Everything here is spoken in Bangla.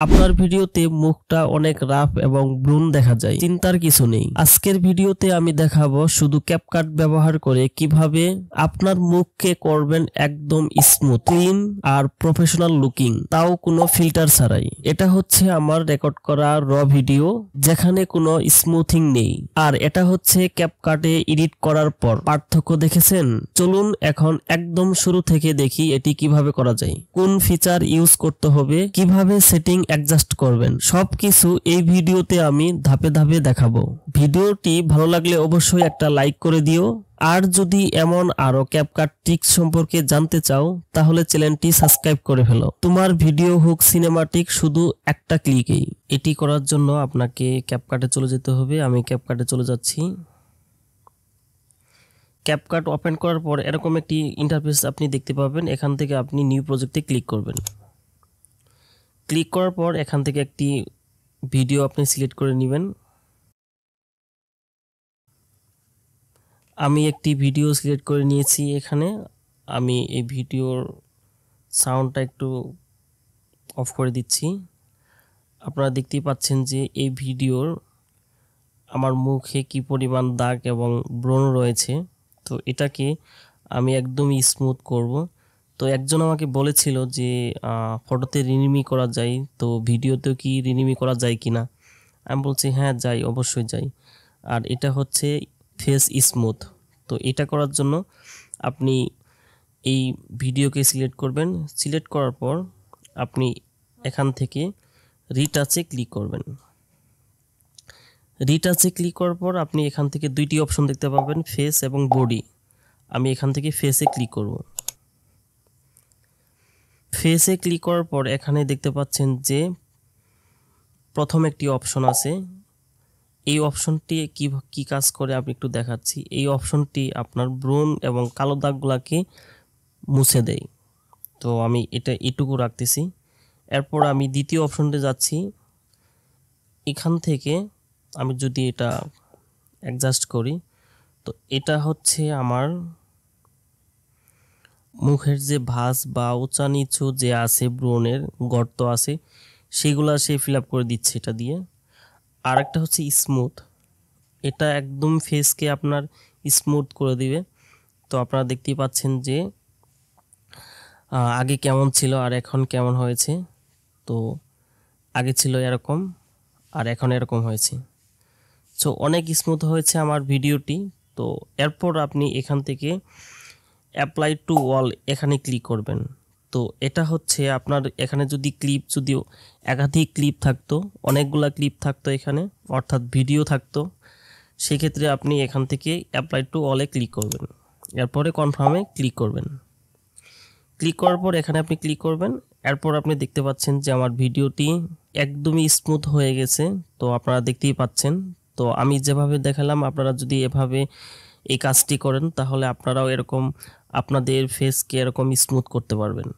আপনার ভিডিওতে মুখটা অনেক রাফ এবং ব্লুন দেখা যায়, চিন্তার কিছু নেই। আজকের ভিডিওতে আমি দেখাবো শুধু ক্যাপকাট ব্যবহার করে কিভাবে আপনার মুখকে করবেন একদম স্মুথ, ক্লিন আর প্রফেশনাল লুকিং, তাও কোনো ফিল্টার ছাড়াই। এটা হচ্ছে আমার রেকর্ড করা র ভিডিও, যেখানে কোনো স্মুথিং নেই। আর এটা হচ্ছে ক্যাপকাটে এডিট করার পর। পার্থক্য দেখেছেন? চলুন এখন একদম শুরু থেকে দেখি এটি কিভাবে করা যায়, কোন ফিচার ইউজ করতে হবে, কিভাবে সেটিং অ্যাডজাস্ট করবেন। সবকিছু এই ভিডিওতে আমি ধাপে ধাপে দেখাবো। ভিডিওটি ভালো লাগলে অবশ্যই একটা লাইক করে দিও। আর যদি এমন আরো ক্যাপকাট ট্রিক্স সম্পর্কে জানতে চাও তাহলে চ্যানেলটি সাবস্ক্রাইব করে ফেলো। তোমার ভিডিও হোক সিনেমাটিক, শুধু একটা ক্লিকেই। এটি করার জন্য আপনাকে ক্যাপকাটে চলে যেতে হবে। আমি ক্যাপকাটে চলে যাচ্ছি। ক্যাপকাট ওপেন করার পর এরকম একটি ইন্টারফেস আপনি দেখতে পাবেন। এখান থেকে আপনি নিউ প্রজেক্টে ক্লিক করবেন। ক্লিক করার পর এখান থেকে একটি ভিডিও আপনি সিলেক্ট করে নেবেন। আমি একটি ভিডিও সিলেক্ট করে নিয়েছি। এখানে আমি এই ভিডিওর সাউন্ডটা একটু অফ করে দিচ্ছি। আপনারা দেখতেই পাচ্ছেন যে এই ভিডিওর আমার মুখে কি পরিমাণ দাগ এবং ব্রণ রয়েছে। তো এটাকে আমি একদমই স্মুথ করব। তো একজন আমাকে বলেছিল যে ফটোতে রিনিমি করা যায়, তো ভিডিওতেও কি রিনিমি করা যায় কিনা। আমি বলছি হ্যাঁ যাই, অবশ্যই যাই। আর এটা হচ্ছে ফেস স্মুথ। তো এটা করার জন্য আপনি এই ভিডিওকে সিলেক্ট করবেন। সিলেক্ট করার পর আপনি এখান থেকে রিটাচে ক্লিক করবেন। রিটাচে ক্লিক করার পর আপনি এখান থেকে দুইটি অপশন দেখতে পাবেন, ফেস এবং বডি। আমি এখান থেকে ফেসে ক্লিক করব। ফেসে ক্লিক করার পর এখানে দেখতে পাচ্ছেন যে প্রথম একটি অপশন আছে। এই অপশনটি কি কাজ করে আমি একটু দেখাচ্ছি। এই অপশনটি আপনার ব্রণ এবং কালো দাগগুলোকে মুছে দেয়। তো আমি এটা এটুকু রাখতেছি। এরপর আমি দ্বিতীয় অপশনতে যাচ্ছি। এখান থেকে আমি যদি এটা অ্যাডজাস্ট করি, তো এটা হচ্ছে আমার মুখের যে ভাঁজ বা উঁচা নিচু যে আছে, ব্রণের গর্ত আছে, সেগুলা সে ফিল আপ করে দিচ্ছে এটা দিয়ে। আর একটা হচ্ছে স্মুথ। এটা একদম ফেসকে আপনার স্মুথ করে দিবে। তো আপনারা দেখতেই পাচ্ছেন যে আগে কেমন ছিল আর এখন কেমন হয়েছে। তো আগে ছিল এরকম আর এখন এরকম হয়েছে। সো অনেক স্মুথ হয়েছে আমার ভিডিওটি। তো এরপর আপনি এখান থেকে অ্যাপ্লাই টু অল এখানে ক্লিক করবেন। তো এটা হচ্ছে আপনার এখানে যদি যদিও একাধিক ক্লিপ থাকতো, অনেকগুলা ক্লিপ থাকতো এখানে, অর্থাৎ ভিডিও থাকতো, সেক্ষেত্রে আপনি এখান থেকে অ্যাপ্লাই টু অলে ক্লিক করবেন। এরপরে কনফার্মে ক্লিক করবেন। ক্লিক করার পর এখানে আপনি ক্লিক করবেন। এরপর আপনি দেখতে পাচ্ছেন যে আমার ভিডিওটি একদমই স্মুথ হয়ে গেছে। তো আপনারা দেখতেই পাচ্ছেন। তো আমি যেভাবে দেখালাম, আপনারা যদি এভাবে এই কাজটি করেন তাহলে আপনারাও এরকম আপনাদের ফেসকে এরকম স্মুথ করতে পারবেন।